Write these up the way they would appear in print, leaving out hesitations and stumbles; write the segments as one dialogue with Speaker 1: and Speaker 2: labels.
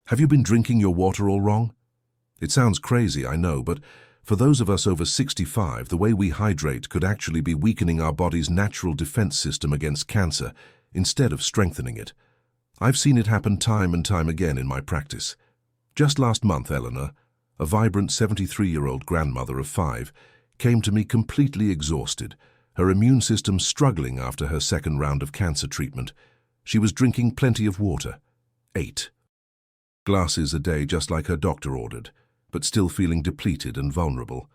Speaker 1: Have you been drinking your water all wrong? It sounds crazy, I know, but for those of us over 65, the way we hydrate could actually be weakening our body's natural defense system against cancer instead of strengthening it. I've seen it happen time and time again in my practice. Just last month, Eleanor, a vibrant 73-year-old grandmother of 5, came to me completely exhausted, her immune system struggling after her second round of cancer treatment. She was drinking plenty of water, 8 glasses a day just like her doctor ordered, but still feeling depleted and vulnerable.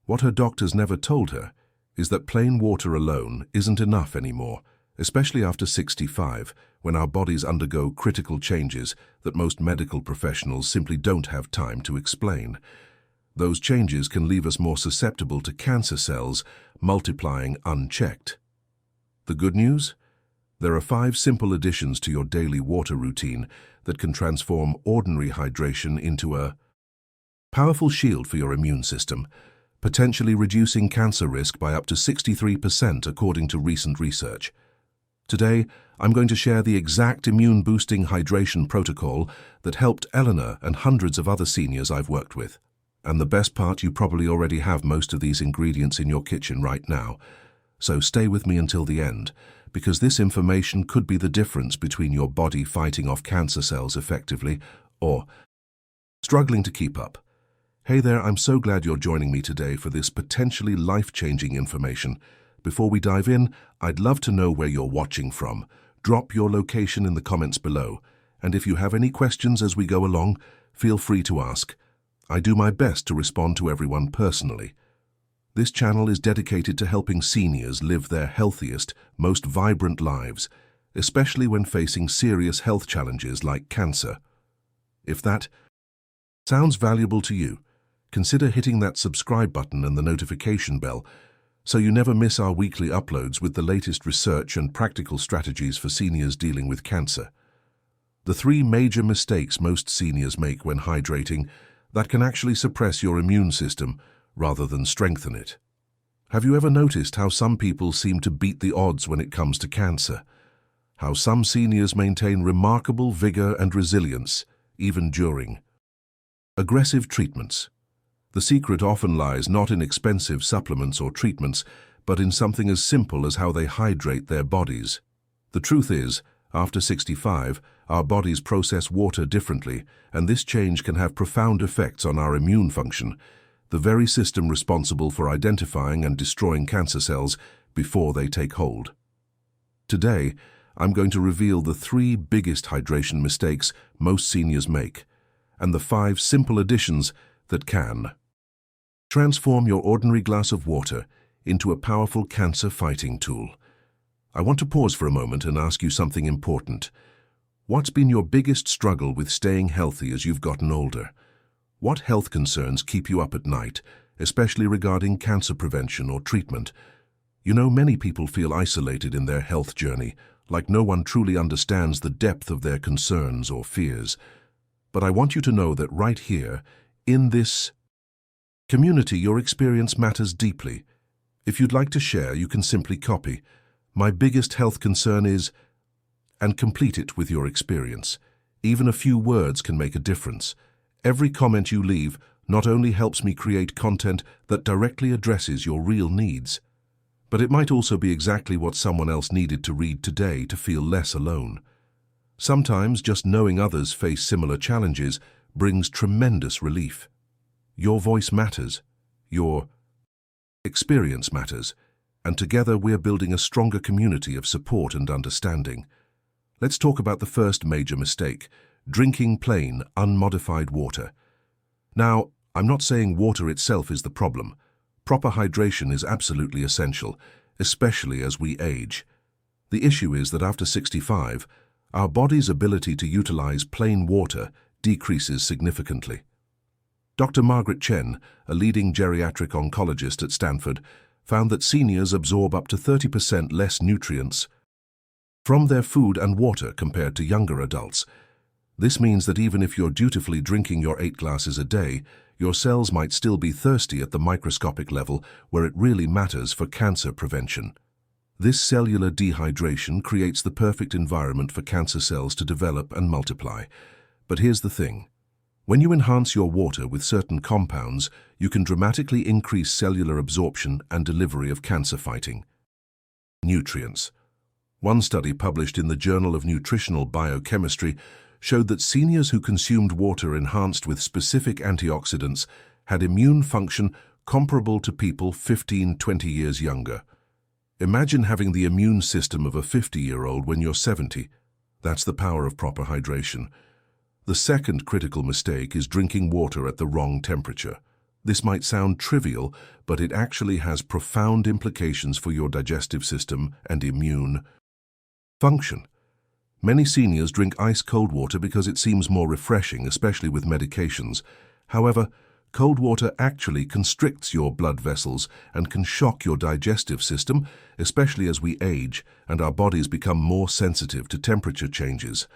Speaker 1: What her doctors never told her is that plain water alone isn't enough anymore, especially after 65, when our bodies undergo critical changes that most medical professionals simply don't have time to explain. Those changes can leave us more susceptible to cancer cells multiplying unchecked. The good news? There are 5 simple additions to your daily water routine that can transform ordinary hydration into a powerful shield for your immune system, potentially reducing cancer risk by up to 63% according to recent research. Today, I'm going to share the exact immune-boosting hydration protocol that helped Eleanor and hundreds of other seniors I've worked with. And the best part, you probably already have most of these ingredients in your kitchen right now. So stay with me until the end, because this information could be the difference between your body fighting off cancer cells effectively or struggling to keep up. Hey there, I'm so glad you're joining me today for this potentially life-changing information. Before we dive in, I'd love to know where you're watching from. Drop your location in the comments below, and if you have any questions as we go along, feel free to ask. I do my best to respond to everyone personally. This channel is dedicated to helping seniors live their healthiest, most vibrant lives, especially when facing serious health challenges like cancer. If that sounds valuable to you, consider hitting that subscribe button and the notification bell so you never miss our weekly uploads with the latest research and practical strategies for seniors dealing with cancer. The 3 major mistakes most seniors make when hydrating that can actually suppress your immune system rather than strengthen it. Have you ever noticed how some people seem to beat the odds when it comes to cancer? How some seniors maintain remarkable vigor and resilience, even during aggressive treatments? The secret often lies not in expensive supplements or treatments, but in something as simple as how they hydrate their bodies. The truth is, after 65, our bodies process water differently, and this change can have profound effects on our immune function, the very system responsible for identifying and destroying cancer cells before they take hold. Today, I'm going to reveal the 3 biggest hydration mistakes most seniors make, and the 5 simple additions that can transform your ordinary glass of water into a powerful cancer-fighting tool. I want to pause for a moment and ask you something important. What's been your biggest struggle with staying healthy as you've gotten older? What health concerns keep you up at night, especially regarding cancer prevention or treatment? You know, many people feel isolated in their health journey, like no one truly understands the depth of their concerns or fears. But I want you to know that right here, in this community, your experience matters deeply. If you'd like to share, you can simply copy "My biggest health concern is," and complete it with your experience. Even a few words can make a difference. Every comment you leave not only helps me create content that directly addresses your real needs, but it might also be exactly what someone else needed to read today to feel less alone. Sometimes just knowing others face similar challenges brings tremendous relief. Your voice matters, your experience matters, and together we're building a stronger community of support and understanding. Let's talk about the first major mistake: drinking plain, unmodified water. Now, I'm not saying water itself is the problem. Proper hydration is absolutely essential, especially as we age. The issue is that after 65, our body's ability to utilize plain water decreases significantly. Dr. Margaret Chen, a leading geriatric oncologist at Stanford, found that seniors absorb up to 30% less nutrients from their food and water compared to younger adults. This means that even if you're dutifully drinking your 8 glasses a day, your cells might still be thirsty at the microscopic level where it really matters for cancer prevention. This cellular dehydration creates the perfect environment for cancer cells to develop and multiply. But here's the thing. When you enhance your water with certain compounds, you can dramatically increase cellular absorption and delivery of cancer-fighting nutrients. One study published in the Journal of Nutritional Biochemistry showed that seniors who consumed water enhanced with specific antioxidants had immune function comparable to people 15-20 years younger. Imagine having the immune system of a 50-year-old when you're 70. That's the power of proper hydration. The second critical mistake is drinking water at the wrong temperature. This might sound trivial, but it actually has profound implications for your digestive system and immune function. Many seniors drink ice-cold water because it seems more refreshing, especially with medications. However, cold water actually constricts your blood vessels and can shock your digestive system, especially as we age and our bodies become more sensitive to temperature changes.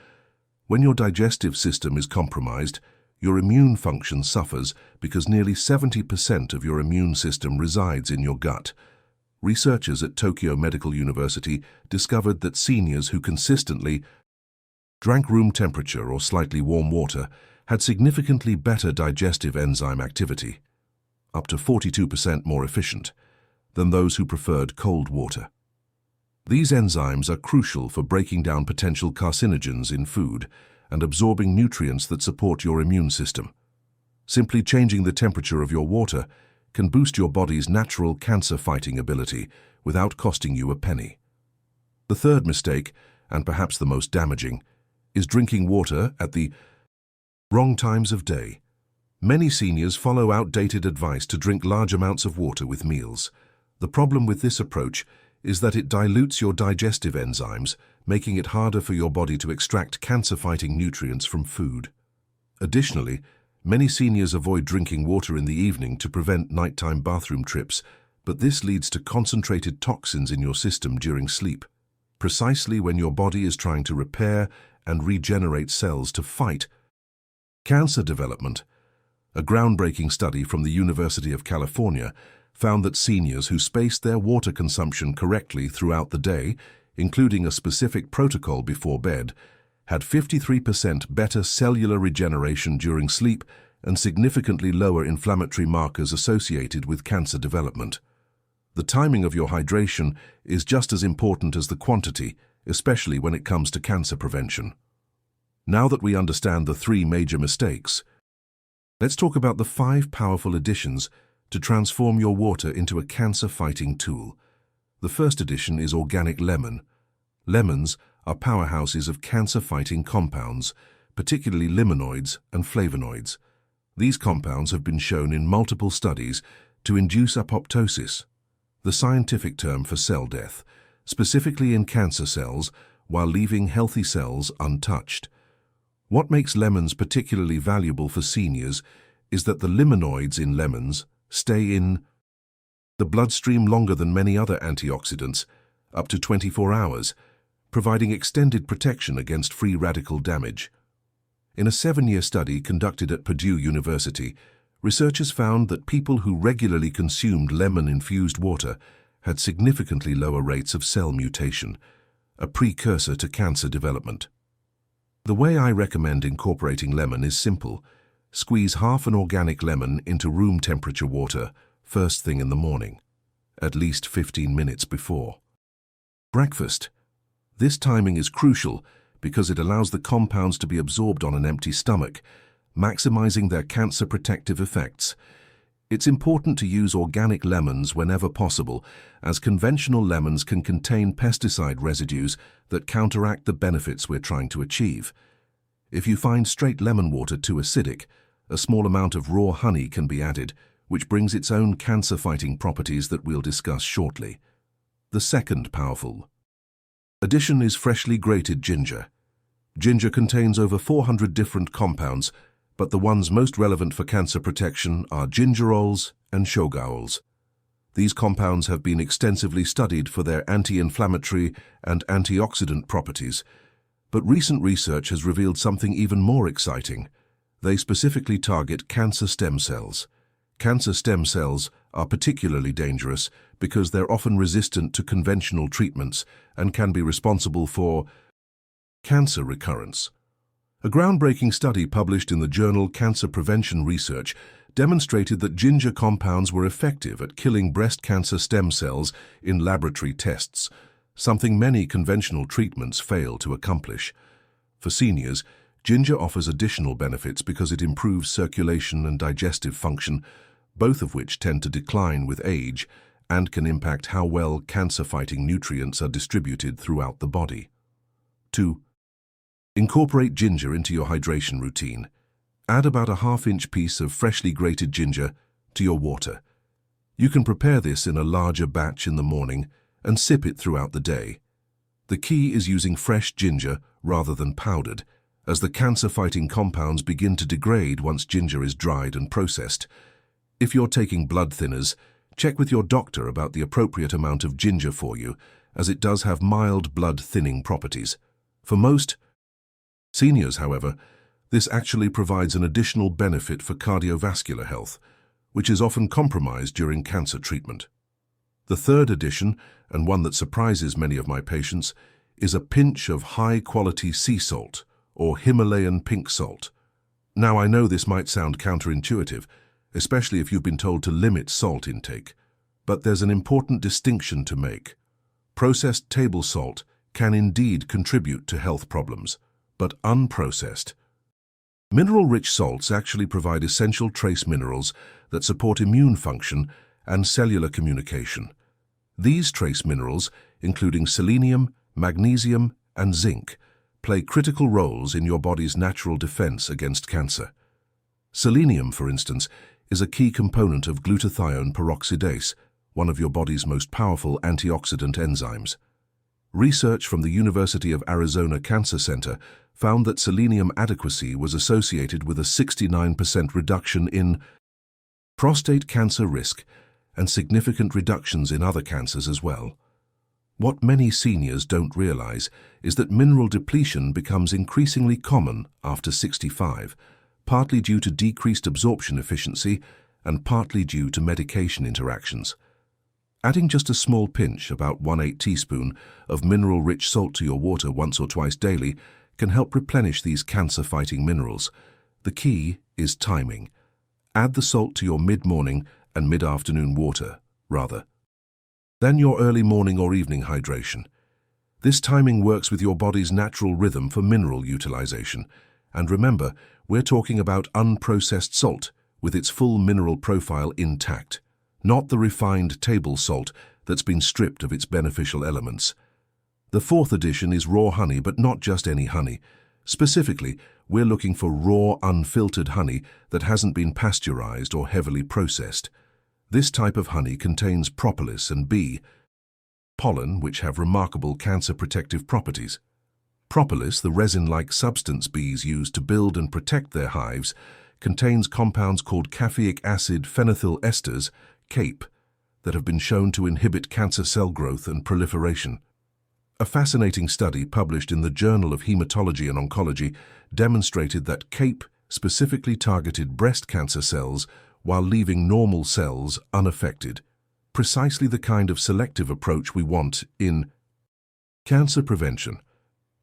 Speaker 1: When your digestive system is compromised, your immune function suffers because nearly 70% of your immune system resides in your gut. Researchers at Tokyo Medical University discovered that seniors who consistently drank room temperature or slightly warm water had significantly better digestive enzyme activity, up to 42% more efficient, than those who preferred cold water. These enzymes are crucial for breaking down potential carcinogens in food and absorbing nutrients that support your immune system. Simply changing the temperature of your water can boost your body's natural cancer-fighting ability without costing you a penny. The third mistake, and perhaps the most damaging, is drinking water at the wrong times of day. Many seniors follow outdated advice to drink large amounts of water with meals. The problem with this approach is that it dilutes your digestive enzymes, making it harder for your body to extract cancer-fighting nutrients from food. Additionally, many seniors avoid drinking water in the evening to prevent nighttime bathroom trips, but this leads to concentrated toxins in your system during sleep, precisely when your body is trying to repair and regenerate cells to fight cancer development. A groundbreaking study from the University of California found that seniors who spaced their water consumption correctly throughout the day, including a specific protocol before bed, had 53% better cellular regeneration during sleep and significantly lower inflammatory markers associated with cancer development. The timing of your hydration is just as important as the quantity, especially when it comes to cancer prevention. Now that we understand the three major mistakes, let's talk about the 5 powerful additions to transform your water into a cancer-fighting tool. The first addition is organic lemon. Lemons are powerhouses of cancer-fighting compounds, particularly limonoids and flavonoids. These compounds have been shown in multiple studies to induce apoptosis, the scientific term for cell death, specifically in cancer cells, while leaving healthy cells untouched. What makes lemons particularly valuable for seniors is that the limonoids in lemons stay in the bloodstream longer than many other antioxidants, up to 24 hours, providing extended protection against free radical damage. In a 7-year study conducted at Purdue University, researchers found that people who regularly consumed lemon-infused water had significantly lower rates of cell mutation, a precursor to cancer development. The way I recommend incorporating lemon is simple. Squeeze half an organic lemon into room temperature water first thing in the morning, at least 15 minutes before breakfast. This timing is crucial because it allows the compounds to be absorbed on an empty stomach, maximizing their cancer protective effects. It's important to use organic lemons whenever possible, as conventional lemons can contain pesticide residues that counteract the benefits we're trying to achieve. If you find straight lemon water too acidic, a small amount of raw honey can be added, which brings its own cancer-fighting properties that we'll discuss shortly. The second powerful addition is freshly grated ginger. Ginger contains over 400 different compounds, but the ones most relevant for cancer protection are gingerols and shogaols. These compounds have been extensively studied for their anti-inflammatory and antioxidant properties, but recent research has revealed something even more exciting. They specifically target cancer stem cells. Cancer stem cells are particularly dangerous because they're often resistant to conventional treatments and can be responsible for cancer recurrence. A groundbreaking study published in the journal Cancer Prevention Research demonstrated that ginger compounds were effective at killing breast cancer stem cells in laboratory tests, something many conventional treatments fail to accomplish. For seniors, ginger offers additional benefits because it improves circulation and digestive function, both of which tend to decline with age and can impact how well cancer-fighting nutrients are distributed throughout the body. 2. Incorporate ginger into your hydration routine. Add about a half-inch piece of freshly grated ginger to your water. You can prepare this in a larger batch in the morning and sip it throughout the day. The key is using fresh ginger rather than powdered, as the cancer-fighting compounds begin to degrade once ginger is dried and processed. If you're taking blood thinners, check with your doctor about the appropriate amount of ginger for you, as it does have mild blood-thinning properties. For most seniors, however, this actually provides an additional benefit for cardiovascular health, which is often compromised during cancer treatment. The third addition, and one that surprises many of my patients, is a pinch of high-quality sea salt, or Himalayan pink salt. Now, I know this might sound counterintuitive, especially if you've been told to limit salt intake, but there's an important distinction to make. Processed table salt can indeed contribute to health problems, but unprocessed. Mineral-rich salts actually provide essential trace minerals that support immune function and cellular communication. These trace minerals, including selenium, magnesium, and zinc, play critical roles in your body's natural defense against cancer. Selenium, for instance, is a key component of glutathione peroxidase, one of your body's most powerful antioxidant enzymes. Research from the University of Arizona Cancer Center found that selenium adequacy was associated with a 69% reduction in prostate cancer risk and significant reductions in other cancers as well. What many seniors don't realize is that mineral depletion becomes increasingly common after 65, partly due to decreased absorption efficiency and partly due to medication interactions. Adding just a small pinch, about 1/8 teaspoon, of mineral-rich salt to your water once or twice daily can help replenish these cancer-fighting minerals. The key is timing. Add the salt to your mid-morning and mid-afternoon water, rather than your early morning or evening hydration. This timing works with your body's natural rhythm for mineral utilization. And remember, we're talking about unprocessed salt with its full mineral profile intact, not the refined table salt that's been stripped of its beneficial elements. The fourth addition is raw honey, but not just any honey. Specifically, we're looking for raw, unfiltered honey that hasn't been pasteurized or heavily processed. This type of honey contains propolis and bee pollen, which have remarkable cancer-protective properties. Propolis, the resin-like substance bees use to build and protect their hives, contains compounds called caffeic acid phenethyl esters, CAPE, that have been shown to inhibit cancer cell growth and proliferation. A fascinating study published in the Journal of Hematology and Oncology demonstrated that CAPE specifically targeted breast cancer cells while leaving normal cells unaffected, precisely the kind of selective approach we want in cancer prevention.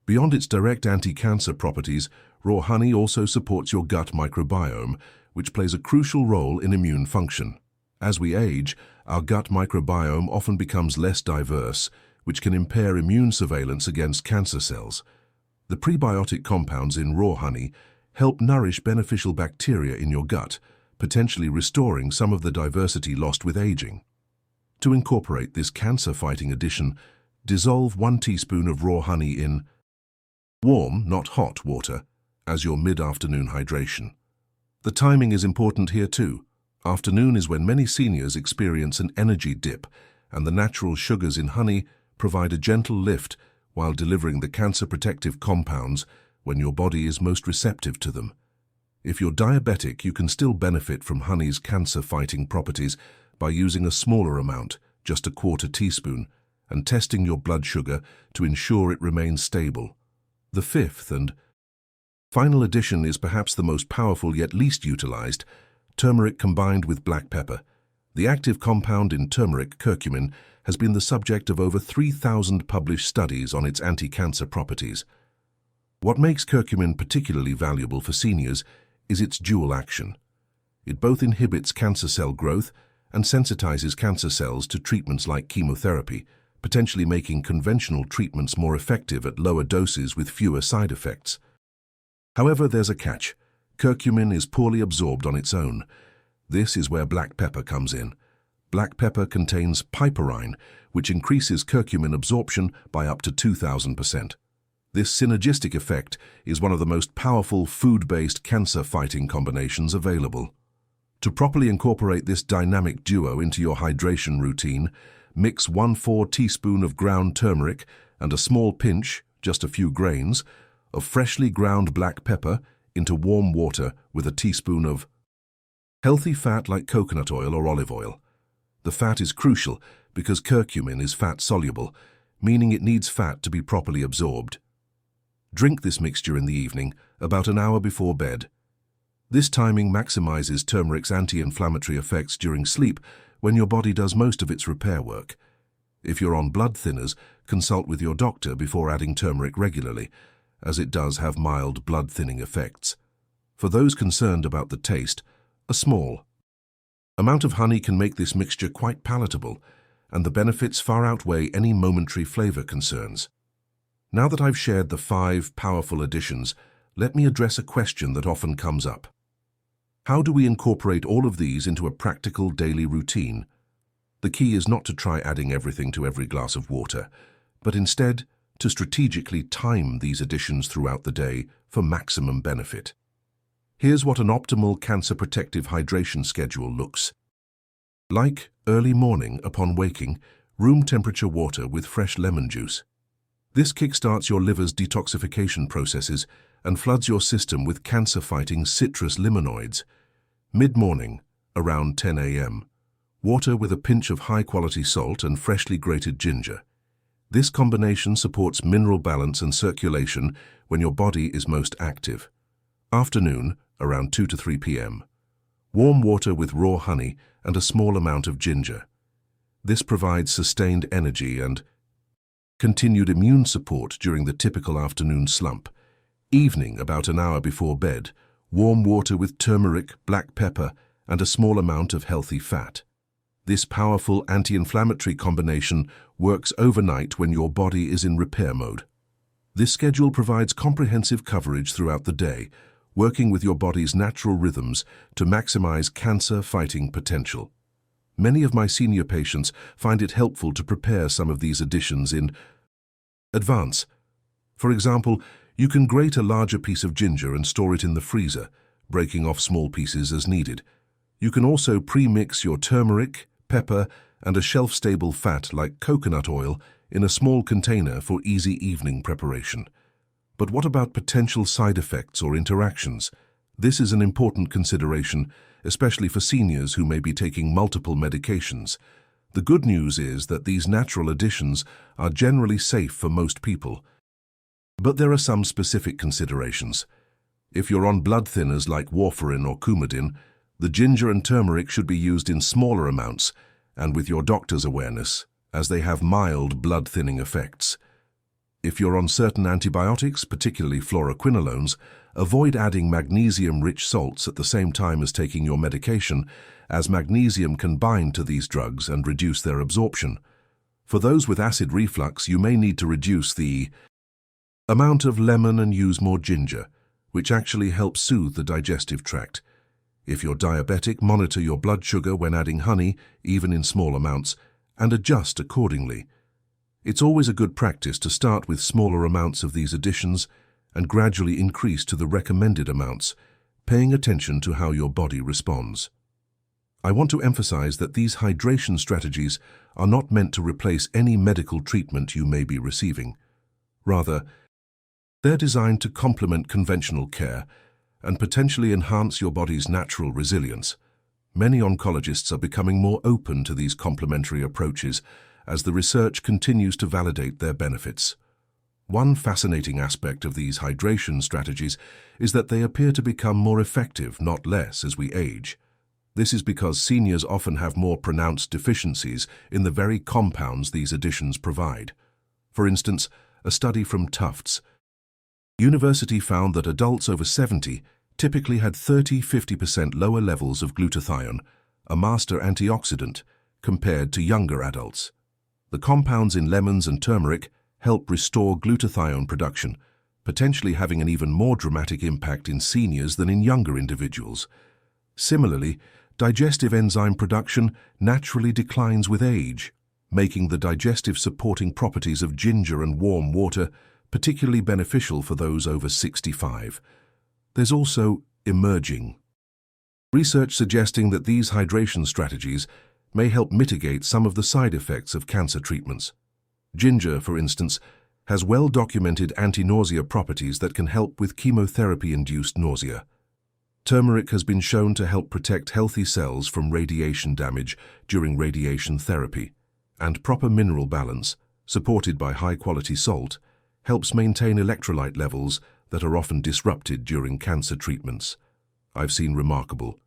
Speaker 1: Beyond its direct anti-cancer properties, raw honey also supports your gut microbiome, which plays a crucial role in immune function. As we age, our gut microbiome often becomes less diverse, which can impair immune surveillance against cancer cells. The prebiotic compounds in raw honey help nourish beneficial bacteria in your gut, potentially restoring some of the diversity lost with aging. To incorporate this cancer-fighting addition, dissolve 1 teaspoon of raw honey in warm, not hot, water as your mid-afternoon hydration. The timing is important here too. Afternoon is when many seniors experience an energy dip, and the natural sugars in honey provide a gentle lift while delivering the cancer-protective compounds when your body is most receptive to them. If you're diabetic, you can still benefit from honey's cancer-fighting properties by using a smaller amount, just a 1/4 teaspoon, and testing your blood sugar to ensure it remains stable. The fifth and final addition is perhaps the most powerful yet least utilized: turmeric combined with black pepper. The active compound in turmeric, curcumin, has been the subject of over 3,000 published studies on its anti-cancer properties. What makes curcumin particularly valuable for seniors is its dual action. It both inhibits cancer cell growth and sensitizes cancer cells to treatments like chemotherapy, potentially making conventional treatments more effective at lower doses with fewer side effects. However, there's a catch. Curcumin is poorly absorbed on its own. This is where black pepper comes in. Black pepper contains piperine, which increases curcumin absorption by up to 2,000%. This synergistic effect is one of the most powerful food-based cancer-fighting combinations available. To properly incorporate this dynamic duo into your hydration routine, mix 1/4 teaspoon of ground turmeric and a small pinch, just a few grains, of freshly ground black pepper into warm water with a teaspoon of healthy fat like coconut oil or olive oil. The fat is crucial because curcumin is fat-soluble, meaning it needs fat to be properly absorbed. Drink this mixture in the evening, about an hour before bed. This timing maximizes turmeric's anti-inflammatory effects during sleep when your body does most of its repair work. If you're on blood thinners, consult with your doctor before adding turmeric regularly, as it does have mild blood-thinning effects. For those concerned about the taste, a small amount of honey can make this mixture quite palatable, and the benefits far outweigh any momentary flavor concerns. Now that I've shared the 5 powerful additions, let me address a question that often comes up. How do we incorporate all of these into a practical daily routine? The key is not to try adding everything to every glass of water, but instead to strategically time these additions throughout the day for maximum benefit. Here's what an optimal cancer-protective hydration schedule looks like. Early morning, upon waking, room temperature water with fresh lemon juice. This kickstarts your liver's detoxification processes and floods your system with cancer-fighting citrus limonoids. Mid-morning, around 10 a.m., water with a pinch of high-quality salt and freshly grated ginger. This combination supports mineral balance and circulation when your body is most active. Afternoon, around 2 to 3 p.m., warm water with raw honey and a small amount of ginger. This provides sustained energy and continued immune support during the typical afternoon slump. Evening, about an hour before bed, warm water with turmeric, black pepper, and a small amount of healthy fat. This powerful anti-inflammatory combination works overnight when your body is in repair mode. This schedule provides comprehensive coverage throughout the day, working with your body's natural rhythms to maximize cancer-fighting potential. Many of my senior patients find it helpful to prepare some of these additions in advance. For example, you can grate a larger piece of ginger and store it in the freezer, breaking off small pieces as needed. You can also pre-mix your turmeric, pepper, and a shelf-stable fat like coconut oil in a small container for easy evening preparation. But what about potential side effects or interactions? This is an important consideration, especially for seniors who may be taking multiple medications. The good news is that these natural additions are generally safe for most people. But there are some specific considerations. If you're on blood thinners like warfarin or Coumadin, the ginger and turmeric should be used in smaller amounts and with your doctor's awareness, as they have mild blood-thinning effects. If you're on certain antibiotics, particularly fluoroquinolones, avoid adding magnesium-rich salts at the same time as taking your medication, as magnesium can bind to these drugs and reduce their absorption. For those with acid reflux, you may need to reduce the amount of lemon and use more ginger, which actually helps soothe the digestive tract. If you're diabetic, monitor your blood sugar when adding honey, even in small amounts, and adjust accordingly. It's always a good practice to start with smaller amounts of these additions and gradually increase to the recommended amounts, paying attention to how your body responds. I want to emphasize that these hydration strategies are not meant to replace any medical treatment you may be receiving. Rather, they're designed to complement conventional care and potentially enhance your body's natural resilience. Many oncologists are becoming more open to these complementary approaches as the research continues to validate their benefits. One fascinating aspect of these hydration strategies is that they appear to become more effective, not less, as we age. This is because seniors often have more pronounced deficiencies in the very compounds these additions provide. For instance, a study from Tufts University found that adults over 70 typically had 30–50% lower levels of glutathione, a master antioxidant, compared to younger adults. The compounds in lemons and turmeric help restore glutathione production, potentially having an even more dramatic impact in seniors than in younger individuals. Similarly, digestive enzyme production naturally declines with age, making the digestive supporting properties of ginger and warm water particularly beneficial for those over 65. There's also emerging research suggesting that these hydration strategies may help mitigate some of the side effects of cancer treatments. Ginger, for instance, has well-documented anti-nausea properties that can help with chemotherapy-induced nausea. Turmeric has been shown to help protect healthy cells from radiation damage during radiation therapy, and proper mineral balance, supported by high-quality salt, helps maintain electrolyte levels that are often disrupted during cancer treatments. I've seen remarkable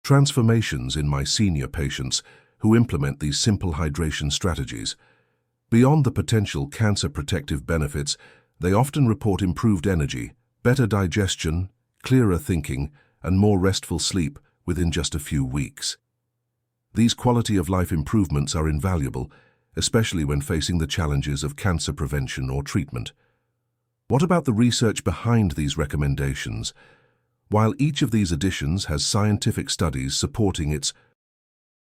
Speaker 1: transformations in my senior patients who implement these simple hydration strategies. Beyond the potential cancer protective benefits, they often report improved energy, better digestion, clearer thinking, and more restful sleep within just a few weeks. These quality-of-life improvements are invaluable, especially when facing the challenges of cancer prevention or treatment. What about the research behind these recommendations? While each of these additions has scientific studies supporting its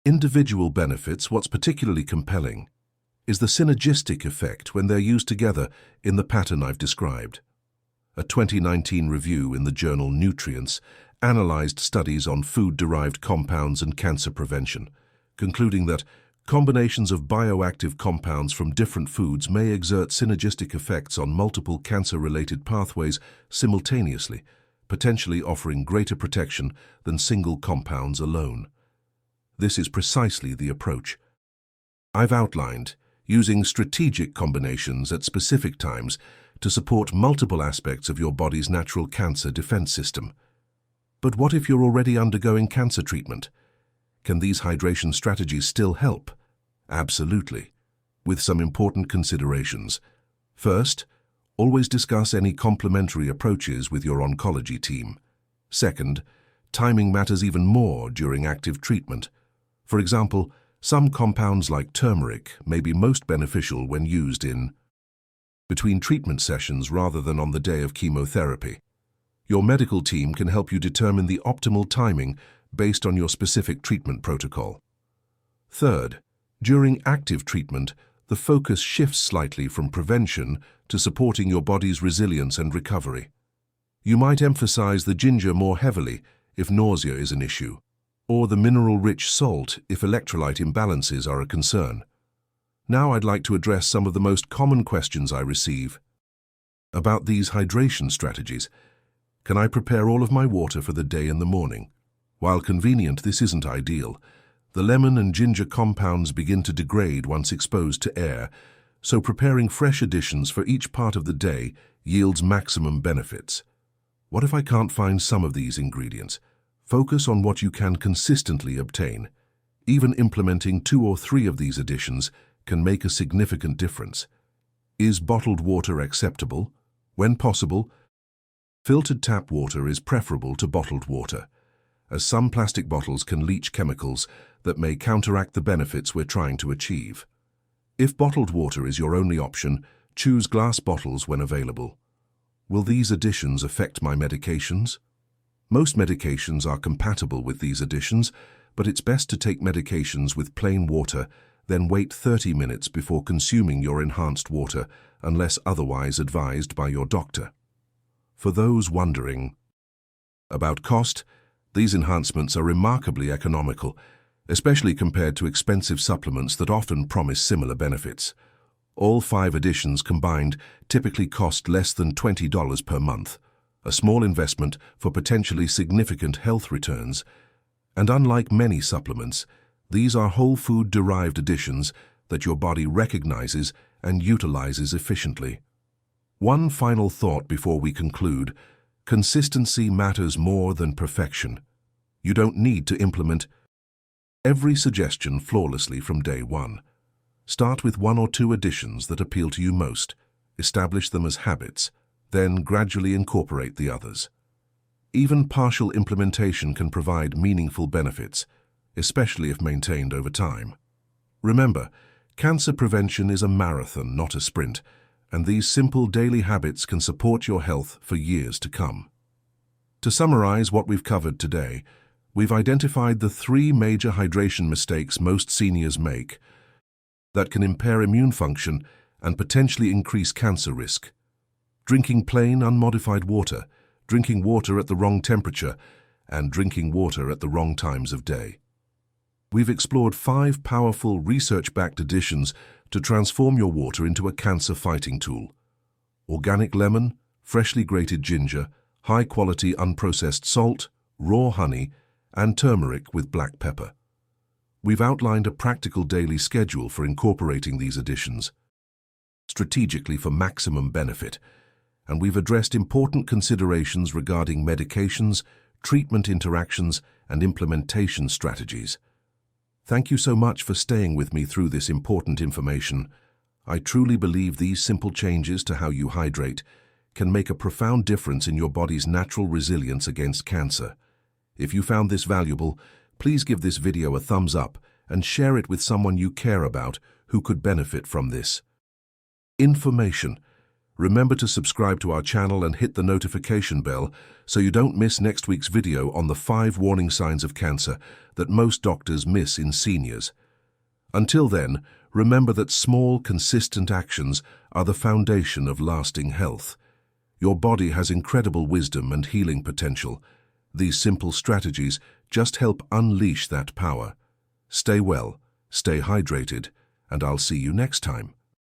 Speaker 1: individual benefits, what's particularly compelling is the synergistic effect when they're used together in the pattern I've described. A 2019 review in the journal Nutrients analyzed studies on food-derived compounds and cancer prevention, concluding that combinations of bioactive compounds from different foods may exert synergistic effects on multiple cancer-related pathways simultaneously, potentially offering greater protection than single compounds alone. This is precisely the approach I've outlined, using strategic combinations at specific times to support multiple aspects of your body's natural cancer defense system. But what if you're already undergoing cancer treatment? Can these hydration strategies still help? Absolutely, with some important considerations. First, always discuss any complementary approaches with your oncology team. Second, timing matters even more during active treatment. For example, some compounds like turmeric may be most beneficial when used in between treatment sessions rather than on the day of chemotherapy. Your medical team can help you determine the optimal timing based on your specific treatment protocol. Third, during active treatment, the focus shifts slightly from prevention to supporting your body's resilience and recovery. You might emphasize the ginger more heavily if nausea is an issue, or the mineral-rich salt if electrolyte imbalances are a concern. Now I'd like to address some of the most common questions I receive about these hydration strategies. Can I prepare all of my water for the day in the morning? While convenient, this isn't ideal. The lemon and ginger compounds begin to degrade once exposed to air, so preparing fresh additions for each part of the day yields maximum benefits. What if I can't find some of these ingredients? Focus on what you can consistently obtain. Even implementing 2 or 3 of these additions can make a significant difference. Is bottled water acceptable? When possible, filtered tap water is preferable to bottled water, as some plastic bottles can leach chemicals that may counteract the benefits we're trying to achieve. If bottled water is your only option, choose glass bottles when available. Will these additions affect my medications? Most medications are compatible with these additions, but it's best to take medications with plain water, then wait 30 minutes before consuming your enhanced water, unless otherwise advised by your doctor. For those wondering about cost, these enhancements are remarkably economical, especially compared to expensive supplements that often promise similar benefits. All 5 additions combined typically cost less than $20 per month, a small investment for potentially significant health returns. And unlike many supplements, these are whole food-derived additions that your body recognizes and utilizes efficiently. One final thought before we conclude: consistency matters more than perfection. You don't need to implement every suggestion flawlessly from day one. Start with 1 or 2 additions that appeal to you most. Establish them as habits. then gradually incorporate the others. Even partial implementation can provide meaningful benefits, especially if maintained over time. Remember, cancer prevention is a marathon, not a sprint, and these simple daily habits can support your health for years to come. To summarize what we've covered today, we've identified the 3 major hydration mistakes most seniors make that can impair immune function and potentially increase cancer risk. Drinking plain, unmodified water, drinking water at the wrong temperature, and drinking water at the wrong times of day. We've explored 5 powerful research-backed additions to transform your water into a cancer-fighting tool. Organic lemon, freshly grated ginger, high-quality unprocessed salt, raw honey, and turmeric with black pepper. We've outlined a practical daily schedule for incorporating these additions strategically for maximum benefit, and we've addressed important considerations regarding medications, treatment interactions, and implementation strategies. Thank you so much for staying with me through this important information. I truly believe these simple changes to how you hydrate can make a profound difference in your body's natural resilience against cancer. If you found this valuable, please give this video a thumbs up and share it with someone you care about who could benefit from this information. Remember to subscribe to our channel and hit the notification bell so you don't miss next week's video on the 5 warning signs of cancer that most doctors miss in seniors. Until then, remember that small, consistent actions are the foundation of lasting health. Your body has incredible wisdom and healing potential. These simple strategies just help unleash that power. Stay well, stay hydrated, and I'll see you next time.